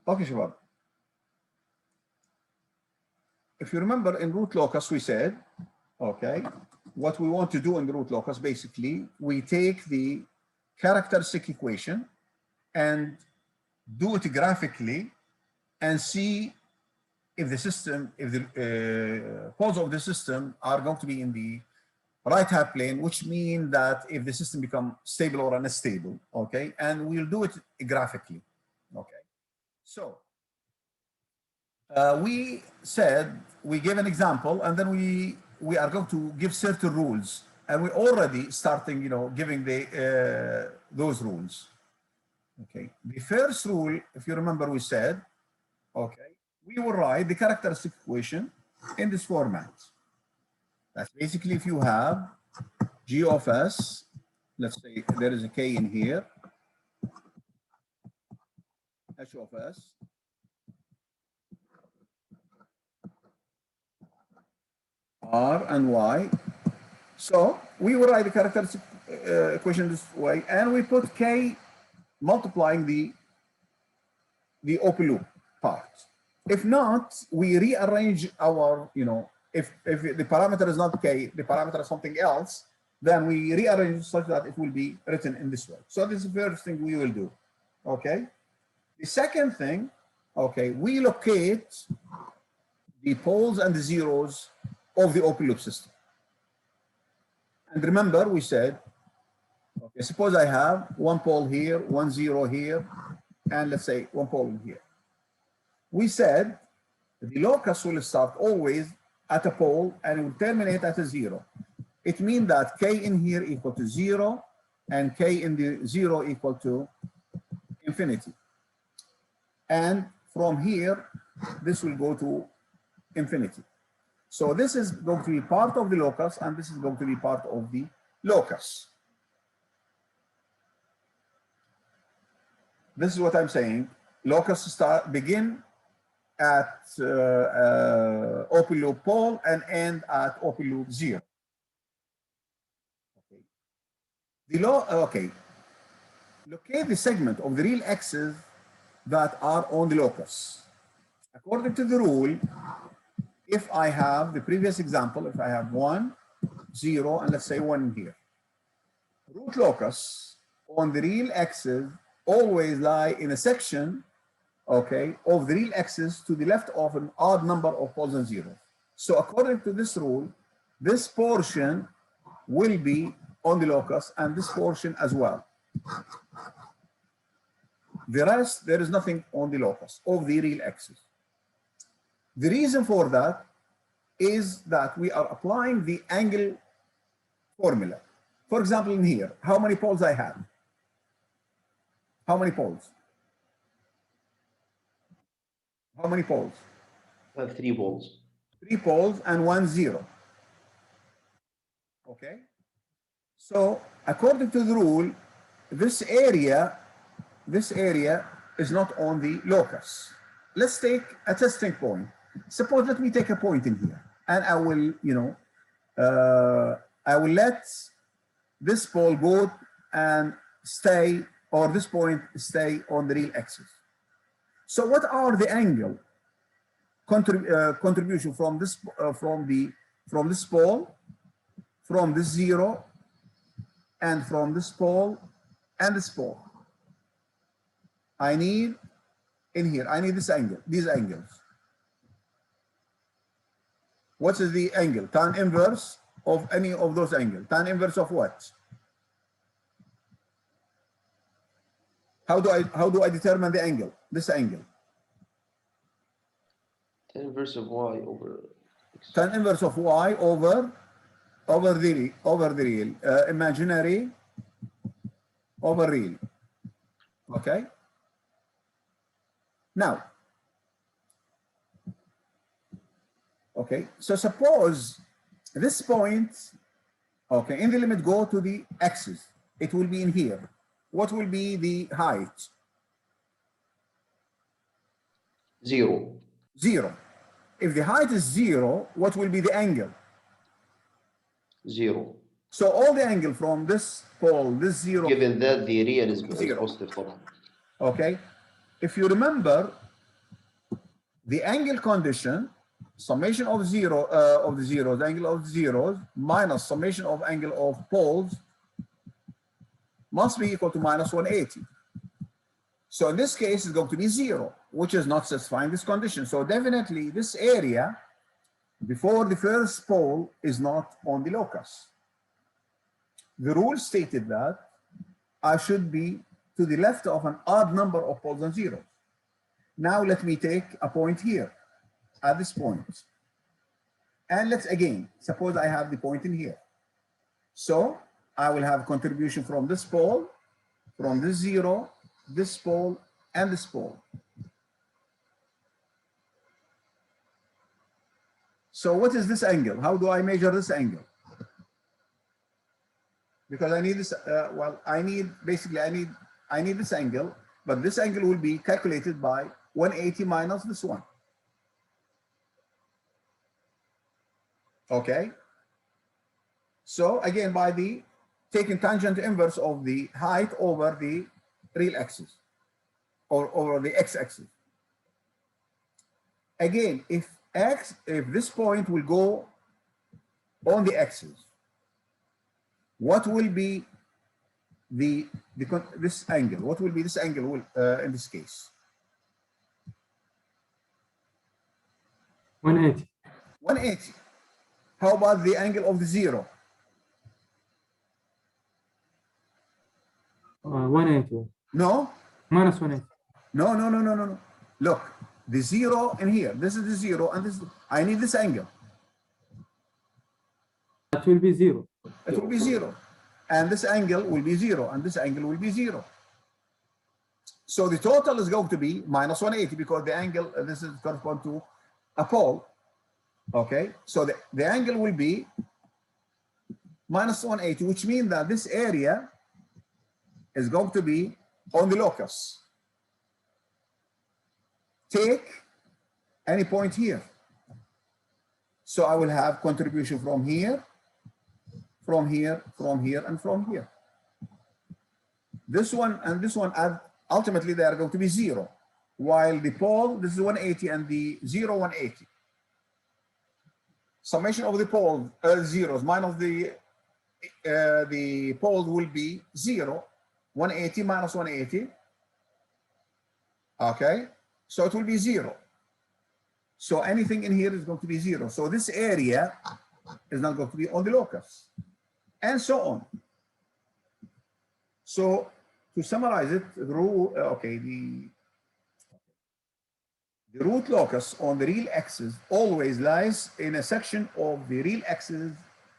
Okay, شباب. If you remember in root locus, we said, okay, what we want to do in the root locus, basically, we take the characteristic equation and do it graphically and see if the system, if the poles of the system are going to be in the right half plane, which means that if the system becomes stable or unstable, okay, and we'll do it graphically, okay. So we said, we gave an example, and then we are going to give certain rules, and we're already starting, you know, giving the those rules. Okay, the first rule, if you remember, we said, okay, we will write the characteristic equation in this format. That's basically if you have g of s, let's say there is a k in here, h of s, r and y. So we will write the characteristic equation this way, and we put k multiplying the open loop part. If not, we rearrange our, you know, if the parameter is not k, the parameter is something else, then we rearrange such that it will be written in this way. So this is the first thing we will do. Okay. The second thing, okay, we locate the poles and the zeros of the open loop system. And remember, we said, okay, suppose I have one pole here, one zero here, and let's say one pole in here. We said the locus will start always at a pole and it will terminate at a zero. It means that k in here equal to 0 and k in the 0 equal to infinity. And from here, this will go to infinity. So this is going to be part of the locus, and this is going to be part of the locus. This is what I'm saying. Locus begin at open loop pole and end at open loop 0. Okay. Locate the segment of the real axes that are on the locus. According to the rule, if I have the previous example, if I have 1, 0, and let's say 1 here, root locus on the real axis always lie in a section, okay, of the real axis to the left of an odd number of poles and zeros. So according to this rule, this portion will be on the locus and this portion as well. The rest, there is nothing on the locus of the real axis. The reason for that is that we are applying the angle formula. For example, in here, how many poles I have? How many poles? How many poles? I have 3 poles. 3 poles and 1 0. Okay. So according to the rule, this area is not on the locus. Let's take a testing point. Suppose, let me take a point in here, and I will, you know, I will let this pole go and stay, or this point stay on the real axis. So what are the angle contribution from this from this pole, from this 0, and from this pole and this pole? I need in here, I need this angle, these angles. What is the angle? Tan inverse of any of those angles. Tan inverse of what? How do I determine the angle? This angle. Tan inverse of y over x. Tan inverse of y over the real. Imaginary over real. Okay. Now, okay, so suppose this point, okay, in the limit go to the axis, it will be in here. What will be the height? 0. 0. If the height is 0, what will be the angle? 0. So all the angle from this pole, this 0. Given that the real is 0. positive. Okay. If you remember, the angle condition, summation of the zeros, angle of zeros minus summation of angle of poles must be equal to minus 180. So in this case, it's going to be 0, which is not satisfying this condition. So definitely this area before the first pole is not on the locus. The rule stated that I should be to the left of an odd number of poles and zeros. Now let me take a point here at this point. And let's again, suppose I have the point in here. So I will have contribution from this pole, from this zero, this pole, and this pole. So what is this angle? How do I measure this angle? Because I need this, I need this angle, but this angle will be calculated by 180 minus this one. Okay. So again, by the taking tangent inverse of the height over the real axis or over the x-axis. Again, if this point will go on the axis, what will be this angle? What will be this angle in this case? 180. 180. How about the angle of the zero? 180. No. Minus 180. No. Look, the zero in here. This is the zero, and this. I need this angle. That will be 0. It will be 0, and this angle will be 0, and this angle will be 0. So the total is going to be minus 180 because the angle this is correspond to a pole. Okay, so the angle will be minus 180, which means that this area is going to be on the locus. Take any point here. So I will have contribution from here, from here, from here, and from here. This one and this one, ultimately they are going to be 0, while the pole, this is 180, and the 0, 180. Summation of the pole zeros minus the pole will be 0, 180 minus 180. Okay, so it will be 0. So anything in here is going to be 0. So this area is not going to be on the locus, and so on. So to summarize it, the rule, the root locus on the real axis always lies in a section of the real axis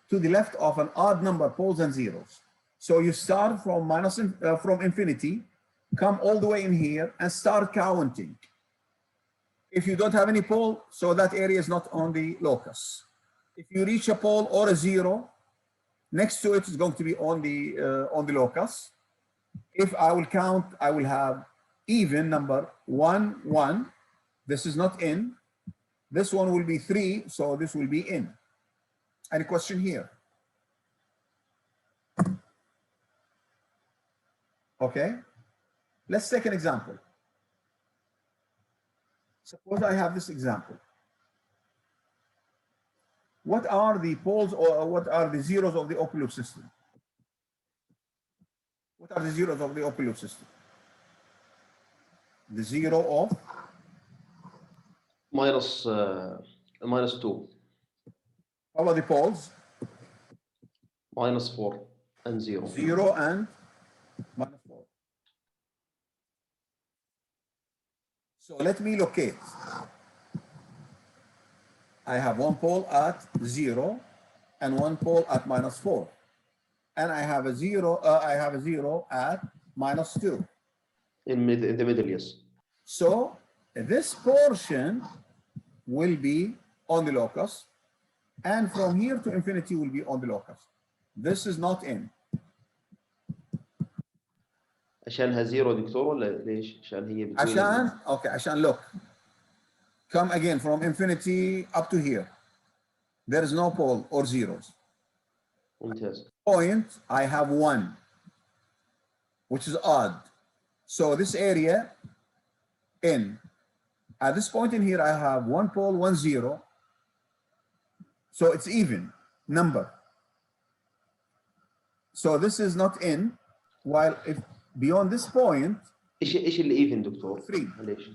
to the left of an odd number poles and zeros. So you start from from infinity, come all the way in here and start counting. If you don't have any pole, so that area is not on the locus. If you reach a pole or a zero, next to it is going to be on the locus. If I will count, I will have even number 1, 1. This is not in. This one will be 3, so this will be in. Any question here? Okay, let's take an example. Suppose I have this example. What are the poles or what are the zeros of the open loop system? What are the zeros of the open loop system? The zero of minus 2, how about the poles? minus 4, and 0. 0 and minus 4. So let me locate. I have one pole at 0 and one pole at minus 4. And I have a 0, at minus 2. In the middle, yes. So this portion will be on the locus, and from here to infinity will be on the locus. This is not in. عشانها 0 دكتور ولا ليش؟ عشان هي between عشان look. Come again from infinity up to here. There is no pole or zeros. ممتاز. Point, I have 1, which is odd. So this area in. At this point in here, I have 1 pole, 1 0. So it's even number. So this is not in, while if beyond this point, ايش الايفن دكتور؟ 3. معليش.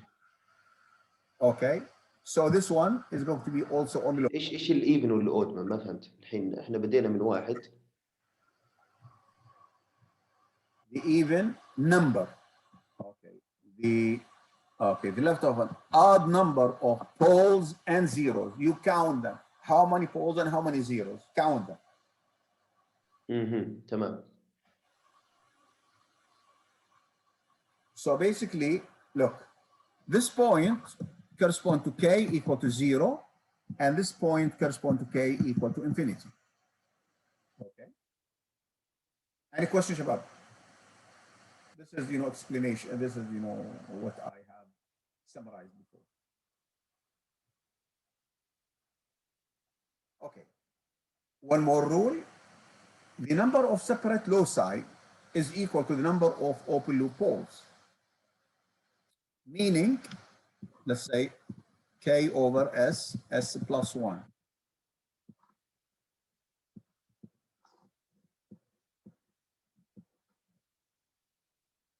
Okay. So this one is going to be also only low. ايش الايفن والاود؟ ما فهمت. الحين احنا بدينا من واحد. The even number. Okay. The left of an odd number of poles and zeros. You count them. How many poles and how many zeros? Count them. تمام. So basically, look, this point corresponds to k equal to 0, and this point corresponds to k equal to infinity. Okay. Any questions about it? This is, explanation. This is, what I have summarized before. Okay. One more rule. The number of separate loci is equal to the number of open loop poles. Meaning, let's say k over s plus 1.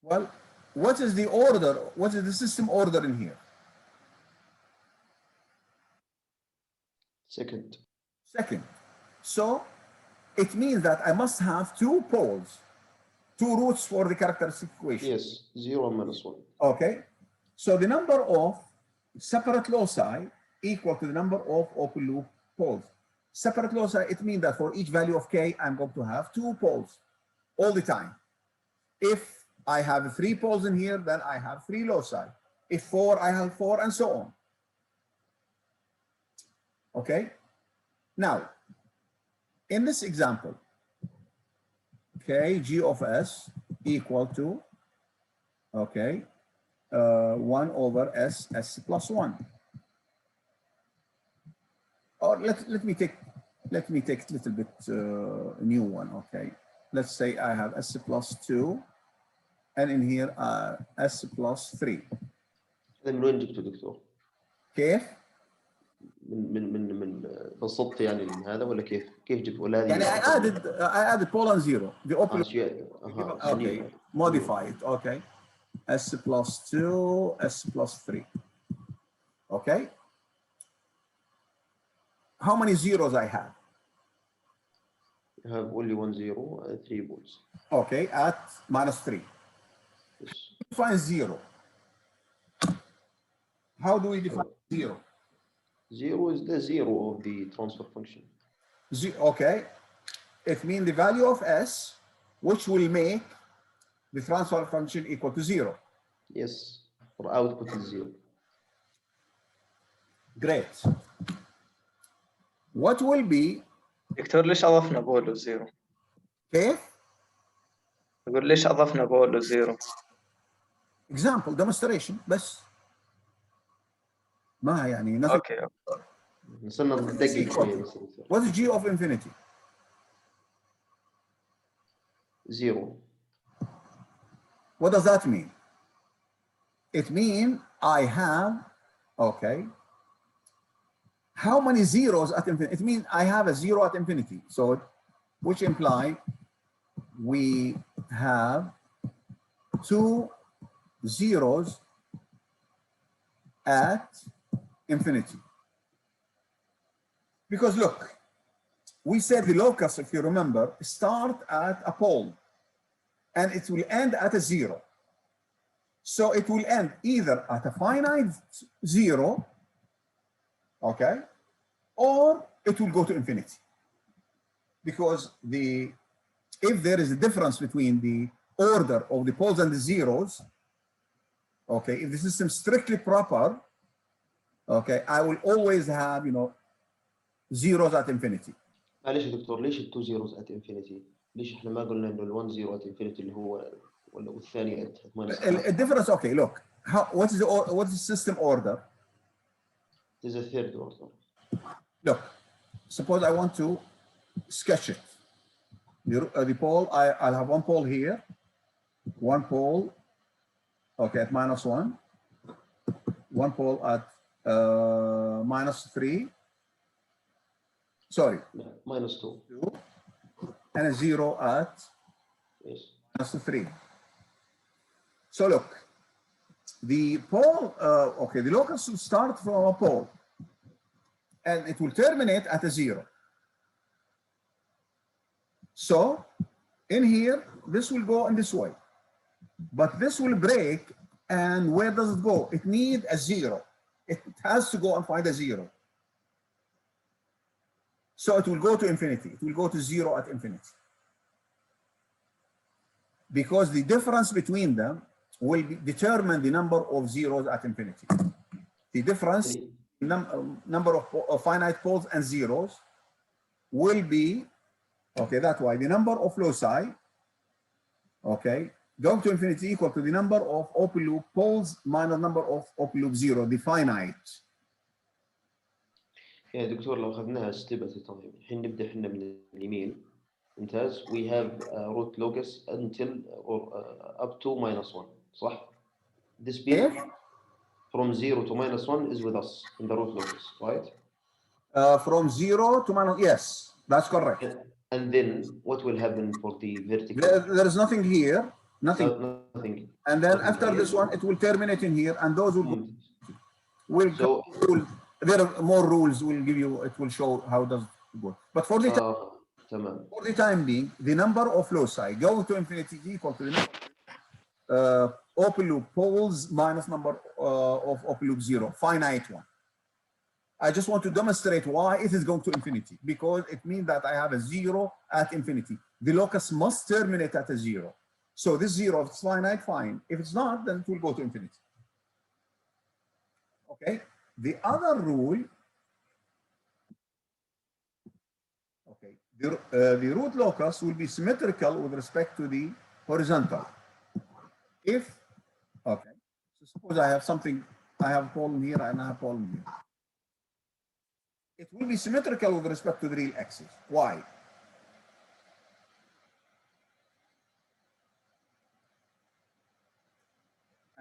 Well, what is the order? What is the system order in here? Second. Second. So it means that I must have 2 poles, 2 roots for the characteristic equation. Yes, 0 minus 1. Okay. So the number of separate loci equal to the number of open loop poles. Separate loci, it means that for each value of k, I'm going to have 2 poles all the time. If I have 3 poles in here, then I have 3 loci. If 4, I have 4, and so on. Okay. Now, in this example, k g of s equal to, okay, 1 over s plus 1. Or let me take a little bit new one. Okay, let's say I have s plus 2, and in here s plus 3. هذا من وين جبته دكتور؟ كيف؟ من بسطت يعني من هذا ولا كيف جبت ولا هذه؟ يعني I added pole and 0. The open. Okay. Modify it. Okay. S plus 2, S plus 3. Okay. How many zeros I have? You have only 1 0, 3 poles. Okay, at minus 3. Yes. Define 0. How do we define 0? 0 is the 0 of the transfer function. Okay. It means the value of s, which will make the transfer function equal to 0. Yes, for output is 0. Great. What will be? دكتور ليش أضفنا بول وزيرو؟ كيف؟ أقول ليش أضفنا بول وزيرو؟ Example, demonstration بس. ما يعني nothing. أوكي. وصلنا ندقق شوية بس. What is g of infinity? 0. What does that mean? It means I have, okay, how many zeros at infinity? It means I have a 0 at infinity. So, which imply we have 2 zeros at infinity. Because look, we said the locus, if you remember, start at a pole and it will end at a 0. So it will end either at a finite 0, okay, or it will go to infinity. Because if there is a difference between the order of the poles and the zeros, okay, if the system is strictly proper, okay, I will always have, zeros at infinity. معلش يا دكتور ليش ال 2 zeros at infinity؟ ليش احنا ما قلنا انه ال 1 0 at infinity اللي هو ولا والثاني at minus half؟ The difference, okay, look, what is the system order? It is a third order. Look, suppose I want to sketch it. The pole, I'll have 1 pole here, 1 pole, okay, at minus 1, one pole at -3, sorry, -2. 2, and a 0 at Yes. -3. So look, the pole, okay, the locus will start from a pole and it will terminate at a 0. So in here, this will go in this way, but this will break, and where does it go? It needs a 0. It has to go and find a 0. So it will go to infinity. It will go to 0 at infinity. Because the difference between them will determine the number of zeros at infinity. The difference, number of finite poles and zeros will be, okay, that's why the number of loci, okay, going to infinity equal to the number of open loop poles minus number of open loop zero, the finite. يا دكتور لو أخذناها ستيب ات تايم، الحين نبدأ احنا من اليمين. ممتاز. We have root locus until or up to -1. صح؟ This bit from 0 to -1 is with us in the root locus, right? From 0 to minus, yes, that's correct. And then what will happen for the vertical? There is nothing here, nothing. Nothing. And then Nothing after here. this one, it will terminate in here, and those will So- there are more rules. Will give you. It will show how does it go. But for the تمام. for the time being, the number of loci going to infinity is equal to the number open loop poles minus number of open loop zero, finite one. I just want to demonstrate why it is going to infinity, because it means that I have a 0 at infinity. The locus must terminate at a 0. So this 0, if it's finite, fine. If it's not, then it will go to infinity. Okay. The other rule, okay, the root locus will be symmetrical with respect to the horizontal. If, okay, so suppose I have something, I have a pole here and I have a pole here. It will be symmetrical with respect to the real axis. Why?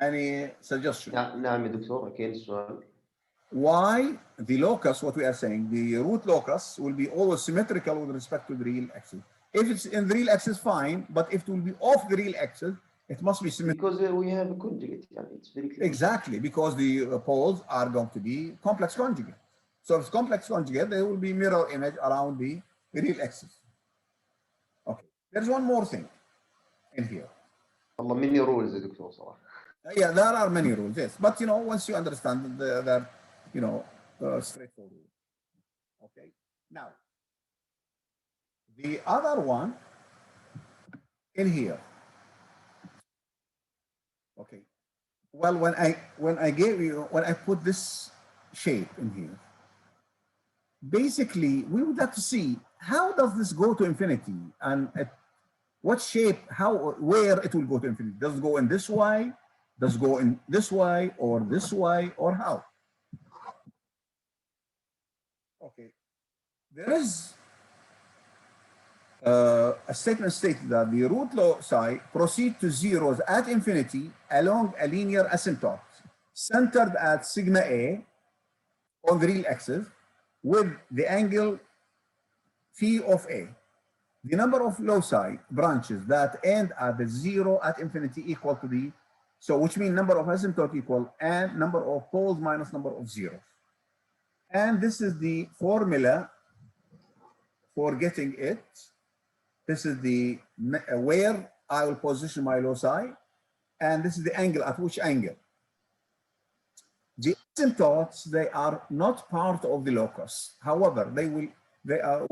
Any suggestion? نعم يا دكتور، أكيد السؤال. Why the locus, what we are saying, the root locus will be always symmetrical with respect to the real axis. If it's in the real axis, fine, but if it will be off the real axis, it must be symmetrical. Because we have a conjugate, it's very clear. Exactly, because the poles are going to be complex conjugate. So if it's complex conjugate, there will be mirror image around the real axis. Okay, there's one more thing in here. والله many rules يا دكتور صراحة. Yeah, there are many rules, yes. But, you know, once you understand that, you know, straightforward. Okay. Now, the other one in here. Okay. Well, when I put this shape in here, basically, we would have to see how does this go to infinity, and at what shape, where it will go to infinity. Does it go in this way? Does it go in this way, or this way, or how? Okay. There is a statement stated that the root loci proceed to zeros at infinity along a linear asymptote centered at sigma A on the real axis with the angle phi of A. The number of loci branches that end at the 0 at infinity equal to the, so which means number of asymptote equal and number of poles minus number of zeros. And this is the formula for getting it. This is the where I will position my loci, and this is the angle, at which angle. The asymptotes, they are not part of the locus. However, they will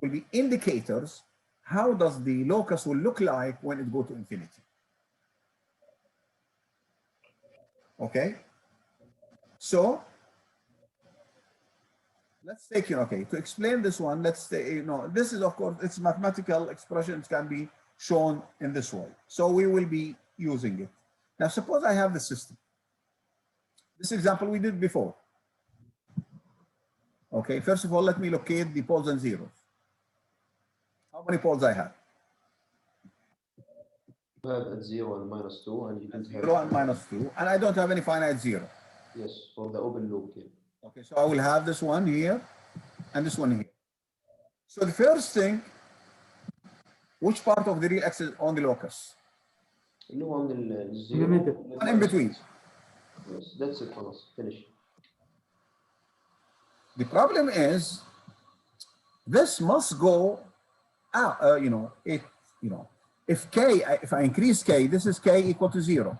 be indicators. How does the locus will look like when it go to infinity? Okay. So let's take, okay, to explain this one, let's say, this is, of course, it's mathematical expressions can be shown in this way. So we will be using it. Now, suppose I have the system. This example we did before. Okay, first of all, let me locate the poles and zeros. How many poles I have? You have at 0 and -2, and you don't have 0 and -2, and I don't have any finite zero. Yes, for the open loop. Yeah. Okay, so I will have this one here and this one here. So the first thing, which part of the real axis on the locus? اللي هو من In the الزيرو middle. One in between. Yes, that's it. خلاص finish. The problem is this must go out, if if I increase k, this is k equal to 0.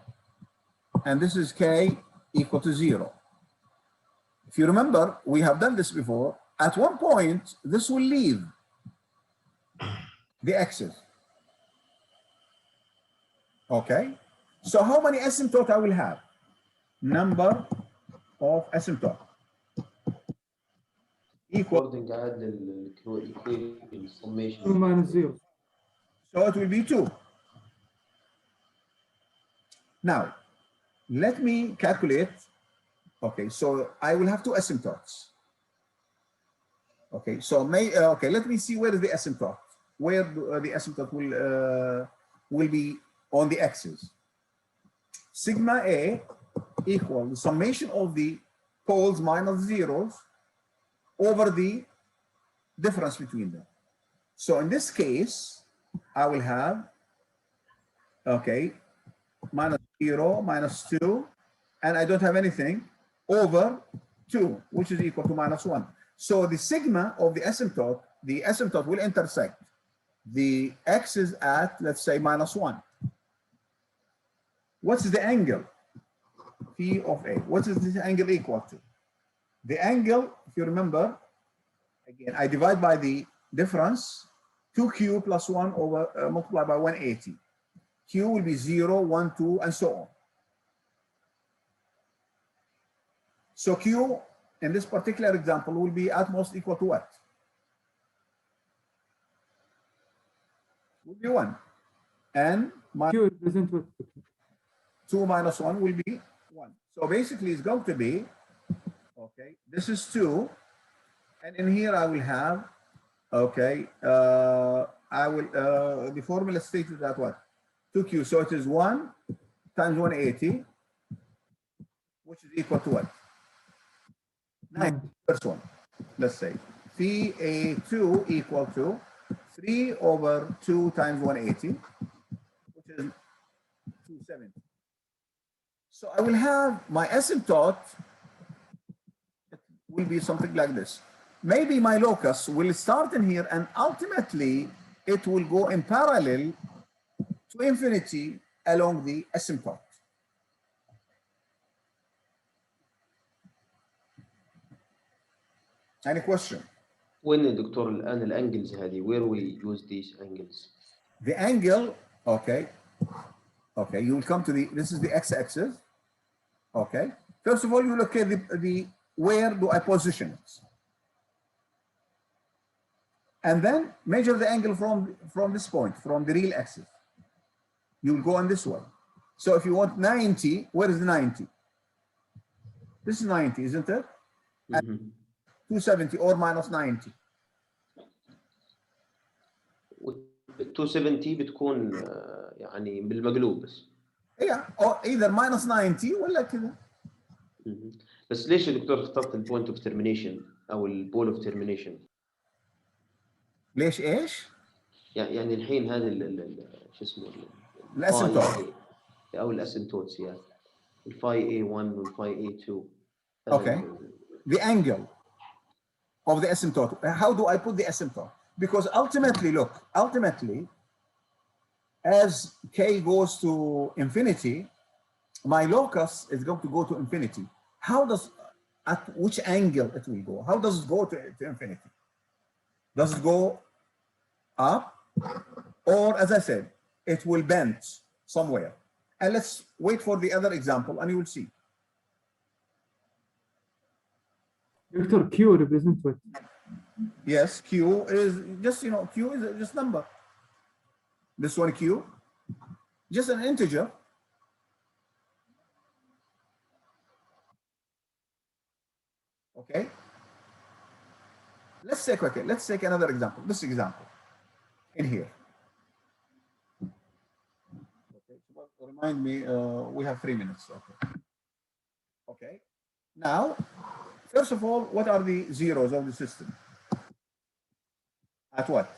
And this is k equal to 0. If you remember, we have done this before. At one point, this will leave the axis. Okay? So how many asymptote I will have? Number of asymptote. Equal. According قاعد للإيكويشن summation. 2 minus 0. So it will be 2. Now, let me calculate. Okay, so I will have two asymptotes. Okay, so let me see where is the asymptote. Where the asymptote will be on the axis. Sigma A equal the summation of the poles minus zeros over the difference between them. So in this case, I will have, okay, minus 0, minus 2, and I don't have anything, over 2, which is equal to minus 1. So the sigma of the asymptote will intersect the axis at, let's say, minus 1. What's the angle? P of A. What is this angle equal to? The angle, if you remember, again, I divide by the difference, 2q plus 1 over multiplied by 180. Q will be 0, 1, 2, and so on. So Q, in this particular example, will be at most equal to what? Will be 1. And Q represent what? 2 minus 1 will be 1. So basically, it's going to be, okay, this is 2. And in here, I will have, okay, the formula stated that what? 2q. So it is 1 times 180, which is equal to what? 9. First one, let's say. Phi A2 equal to 3 over 2 times 180, which is 270. So I will have my asymptote will be something like this. Maybe my locus will start in here and ultimately it will go in parallel to infinity along the asymptote. Any question? وين يا دكتور الآن الأنجلز هذه؟ Where we use these angles? The angle, okay, you will come to this is the x-axis, okay. First of all, you look at where do I position it? And then measure the angle from this point, from the real axis. You will go on this one. So if you want 90, where is the 90? This is 90, isn't it? Mhm. 270 or minus 90. 270 بتكون يعني بالمقلوب بس. Yeah, or either minus 90 ولا كذا. بس ليش يا دكتور اخترت البوينت اوف ترمينيشن او البول اوف ترمينيشن؟ ليش ايش؟ يعني الحين هذا شو اسمه الاسيمتوت او الاسيمتوتس يعني الفاي A1 والفاي A2. Okay. The angle of the asymptote. How do I put the asymptote? Because ultimately, look, as k goes to infinity, my locus is going to go to infinity. How does, at which angle it will go? How does it go to infinity? Does it go up? Or, as I said, it will bend somewhere. And let's wait for the other example and you will see. Doctor, Q represents what? Yes, Q is just, Q is just number. This one Q, just an integer. Okay. Let's take another example. This example in here. Okay. So remind me, we have 3 minutes. Okay. Okay. Now, first of all, what are the zeros of the system? At what?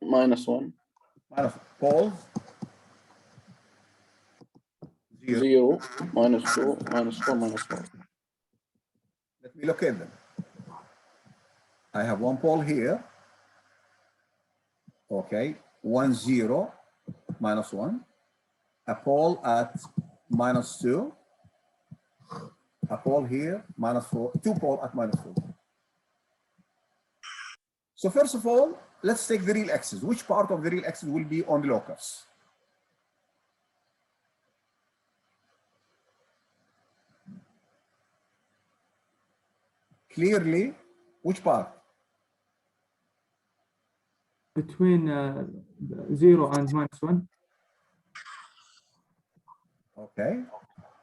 -1, Minus poles. 0. 0, -2, -4, -4. Let me locate them. I have one pole here. Okay, 1, 0, -1. A pole at -2. A pole here, -4. 2 pole at -4. So first of all, let's take the real axis. Which part of the real axis will be on the locus? Clearly, which part? Between 0 and -1, Okay.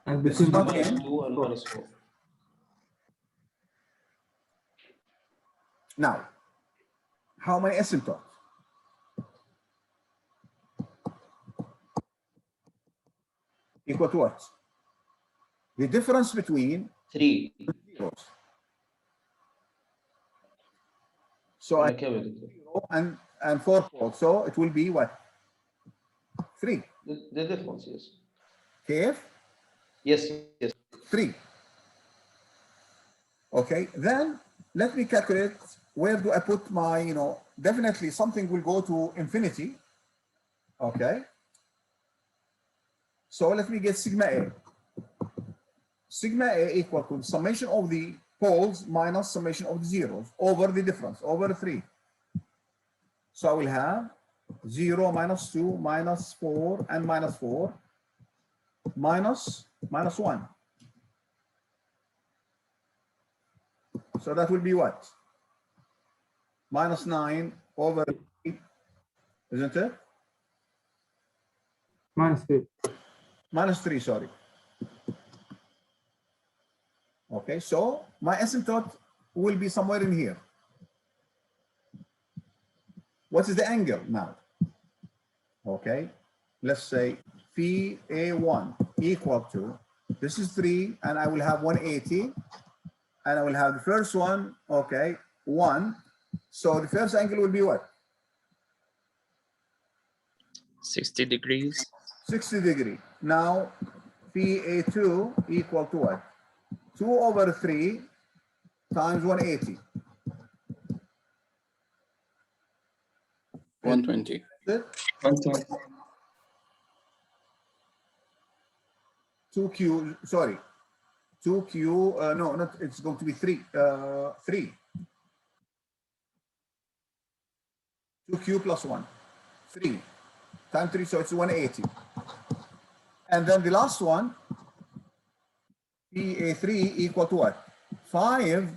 and This is between not minus in. 2 and minus 4. Now, how many asymptotes? Equal to what? The difference between 3. zeros. So I كم يا دكتور؟ 0 and 4 poles. So it will be what? 3. The difference, yes. KF? Yes, yes. 3. Okay, then let me calculate where do I put my, definitely something will go to infinity. Okay. So let me get sigma A. Sigma A equal to summation of the poles minus summation of the zeros over the difference, over 3. So I will have 0, -2, -4, and -4, minus 1. So that will be what? -9 over 8, isn't it? -3. -3, sorry. Okay, so my asymptote will be somewhere in here. What is the angle now? Okay, let's say phi A1 equal to, this is 3, and I will have 180, and I will have the first one, okay, 1. So the first angle will be what? 60 degrees. 60 degree. Now, phi A2 equal to what? 2 over 3 times 180. 120. 2Q, sorry. 2Q, no, not, it's going to be 3. 2Q plus 1. 3 times 3, so it's 180. And then the last one, PA3 equal to what? 5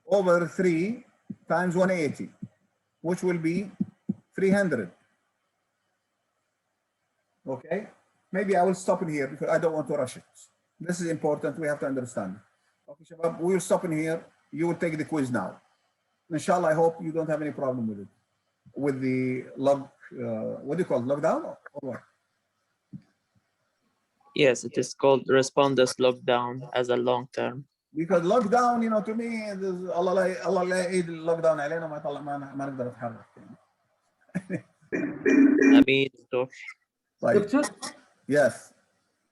over 3 times 180, which will be 300. Okay, maybe I will stop in here because I don't want to rush it. This is important, we have to understand. Okay, Shabab, we will stop in here. You will take the quiz now. Inshallah, I hope you don't have any problem with it. With the log, what do you call it, lockdown or what? Yes, it is called respondus lockdown as a long term. Because lockdown, to me, Allah لا يعيد lockdown علينا وما يطلع ما نقدر نتحرك. Amin, Dr. طيب. Doctor, Yes.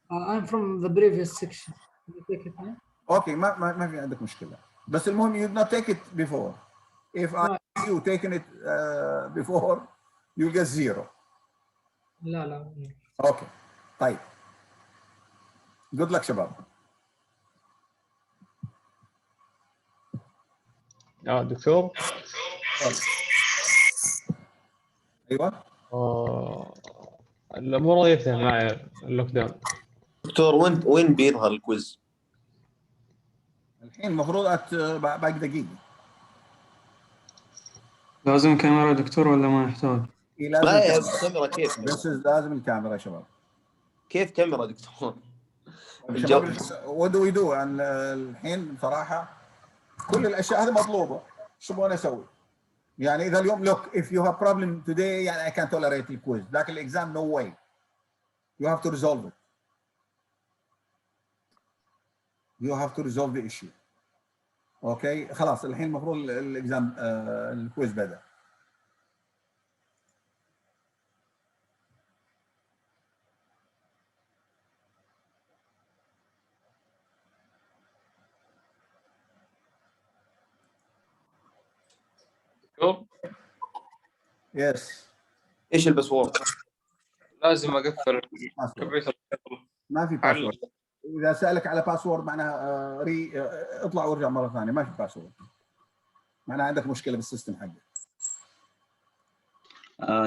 I'm from the previous section. Can you take it now? Okay, ما في عندك مشكلة. بس المهم you not take it before. If I see you taking it before, you get 0. لا. Okay. طيب. Good luck شباب. دكتور ايوه. الامور يفتح معي اللوك داون. دكتور وين بيظهر الكويز؟ الحين المفروض باقي دقيقة. لازم كاميرا دكتور ولا ما يحتاج؟ لا الكاميرا كيف؟ بس لازم الكاميرا يا شباب. كيف كاميرا دكتور؟ what do we do؟ الحين بصراحة كل الأشياء هذه مطلوبة. شو بدنا نسوي؟ يعني إذا اليوم look if you have problem today يعني I can't tolerate the quiz. لكن الإكزام no way. You have to resolve it. You have to resolve the issue. اوكي خلاص الحين المفروض الاكزام الكويز بدأ. دكتور يس ايش الباسورد؟ لازم اقفل الكمبيوتر. ما في باسورد. اذا سالك على باسورد معناها اطلع وارجع مره ثانيه، ما في باسورد. معناها عندك مشكله بالسيستم حقك.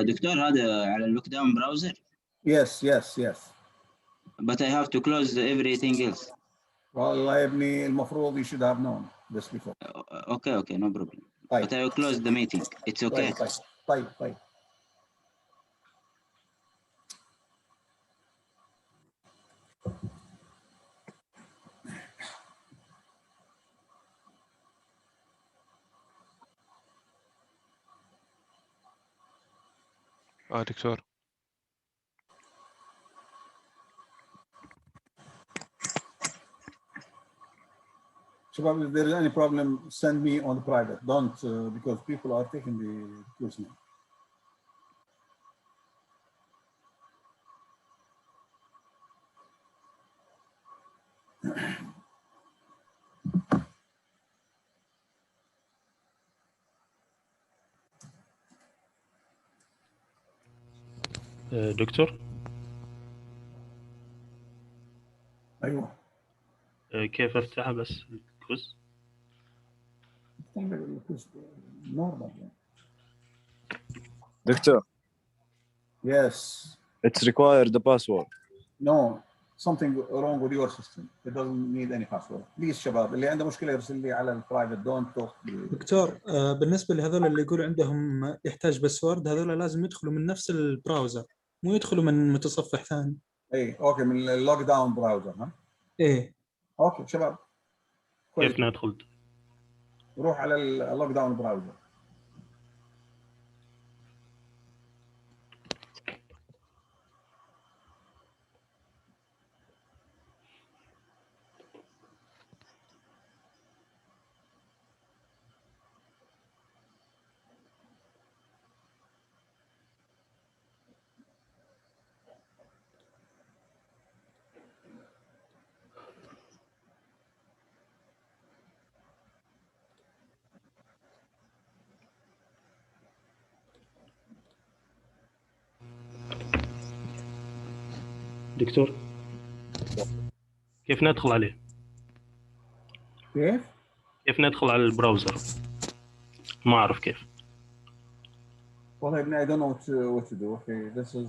دكتور هذا على اللوك داون براوزر. Yes. But I have to close everything else. والله يا ابني المفروض you should have known this before. Okay, no problem. طيب. But I will close the meeting. It's okay. طيب. دكتور شباب if there is any problem send me on the private. Don't because people are taking the quiz now. دكتور ايوه كيف افتحها بس الكويز؟ normal. Doctor. Yes. It's required the password. No, something wrong with your system. It doesn't need any password. Please شباب اللي عنده مشكلة يرسل لي على البرايفت. Don't talk. دكتور بالنسبة لهذول اللي يقولوا عندهم يحتاج باسورد، هذول لازم يدخلوا من نفس البراوزر، مو يدخلوا من متصفح ثاني. ايه اوكي من اللوك داون براوزر ها؟ ايه اوكي شباب. كيف ندخل؟ روح على اللوك داون براوزر. دكتور كيف ندخل عليه؟ كيف ندخل على البراوزر؟ ما أعرف كيف. والله يا ابني I don't know what to do. Okay, this is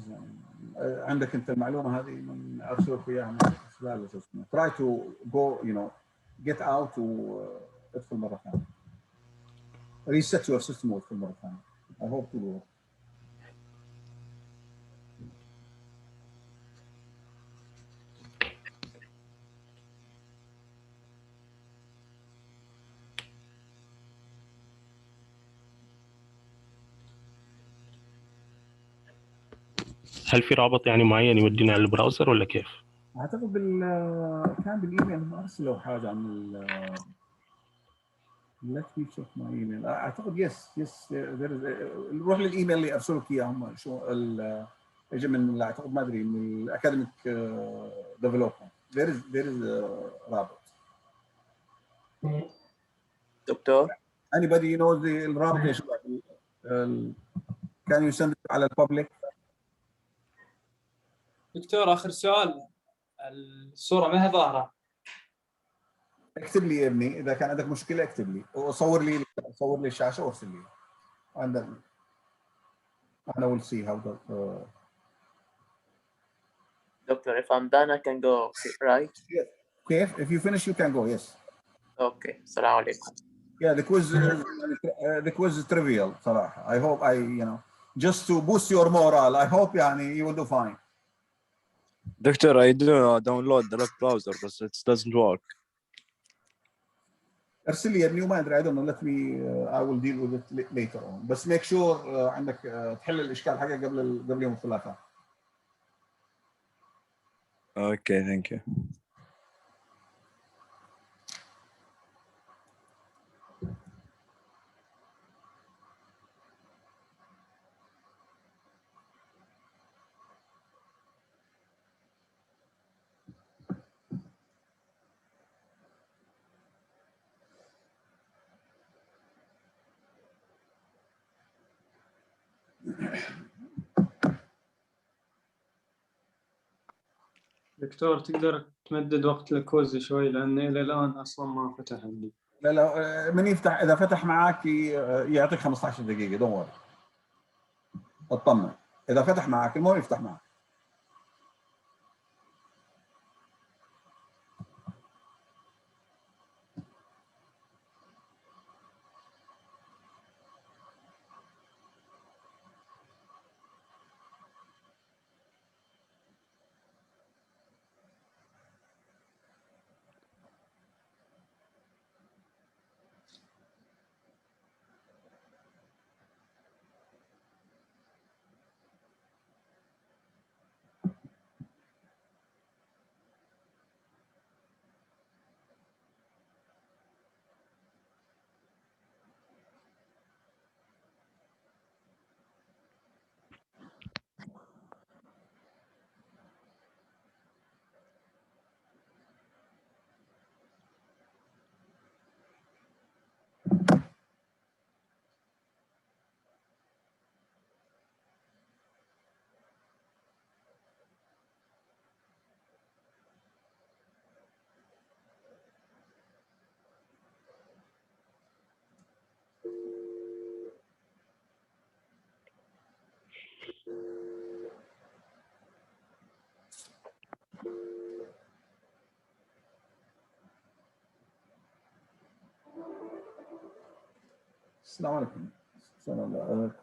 عندك أنت المعلومة هذه من أرسلك إياها من try to go get out وادخل مرة ثانية. Reset your system وادخل مرة ثانية. I hope to work. هل في رابط يعني معين يودينا على البراوزر ولا كيف؟ اعتقد كان بالايميل ارسلوا حاجه عن let me check my email. اعتقد yes روح للايميل اللي ارسلوا لك اياه هم شو اجى من اعتقد ما ادري من الاكاديميك ديفلوبمنت. there is رابط. دكتور anybody knows الرابط يا شباب؟ can you send it على الببليك؟ دكتور آخر سؤال، الصورة ما هي ظاهرة. اكتب لي يا ابني إذا كان عندك مشكلة اكتب لي وصور لي الشاشة وارسل لي. أنا will see how that. Doctor, if I'm done, I can go, right? Yes. Okay, if you finish, you can go. Yes. Okay. Assalamu alaikum. Yeah, the quiz is trivial صراحة. I hope just to boost your morale. I hope you will do fine. Doctor, I do download the lock browser, but it doesn't work. ارسل لي يا ابني وما ادري I don't know. Let me I will deal with it later on. بس make sure عندك تحل الإشكال حقه قبل يوم الثلاثاء. Okay, thank you. دكتور تقدر تمدد وقت الكوز شوي لأن إلى الآن أصلا ما فتح عندي. لا من يفتح، اذا فتح معك يعطيك 15 دقيقه، دور اطمن. اذا فتح معك المهم يفتح معك. السلام عليكم. السلام عليكم.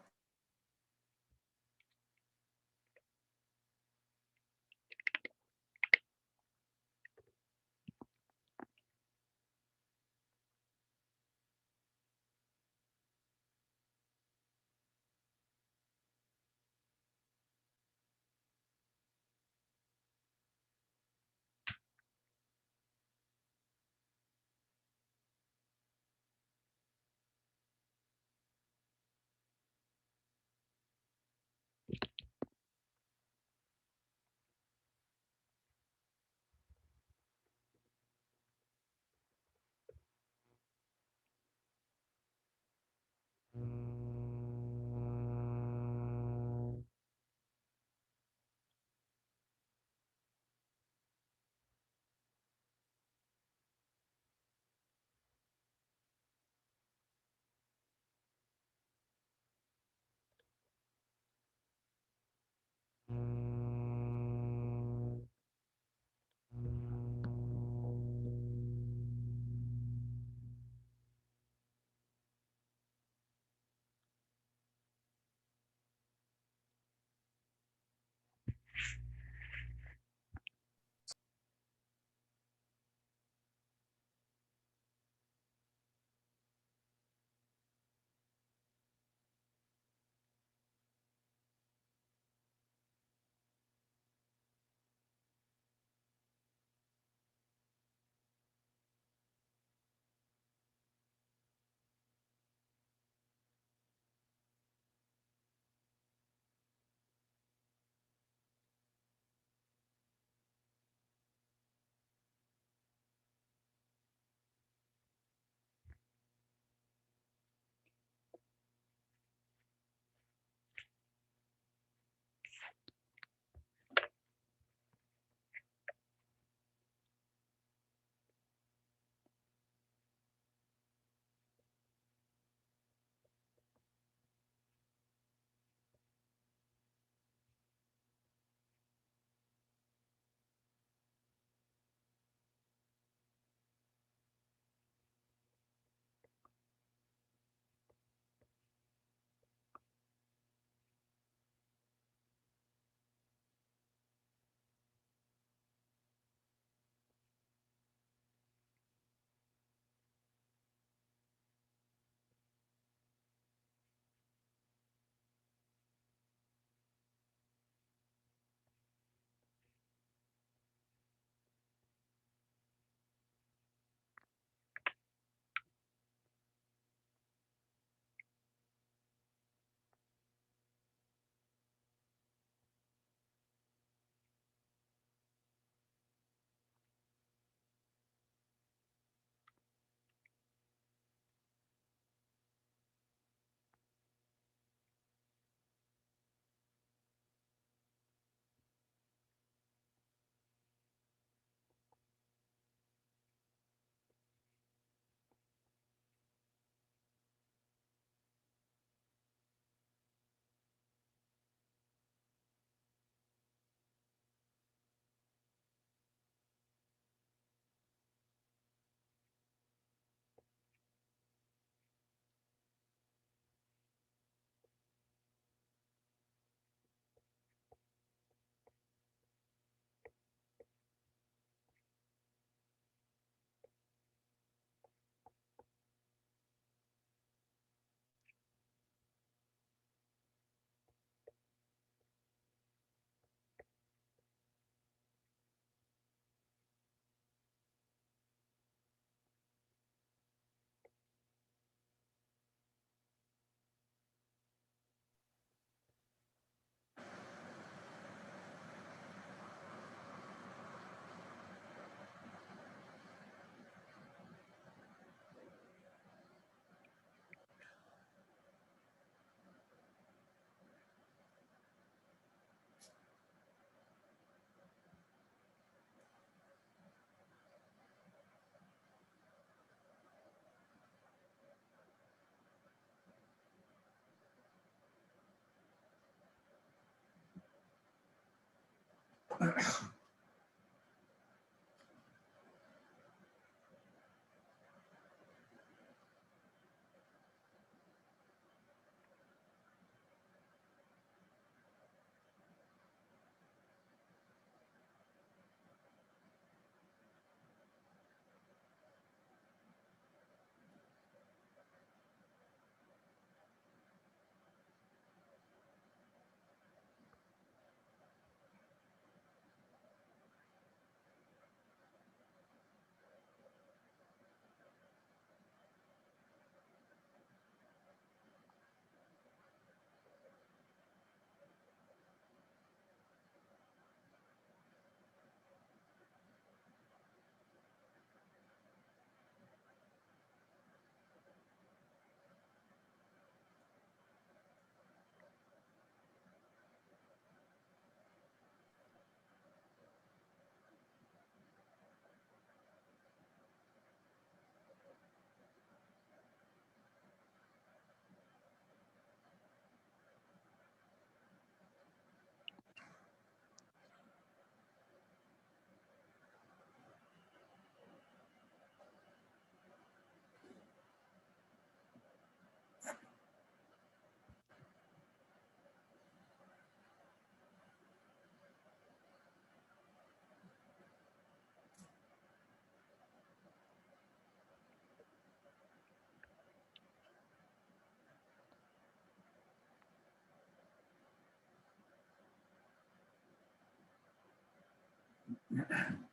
Yeah.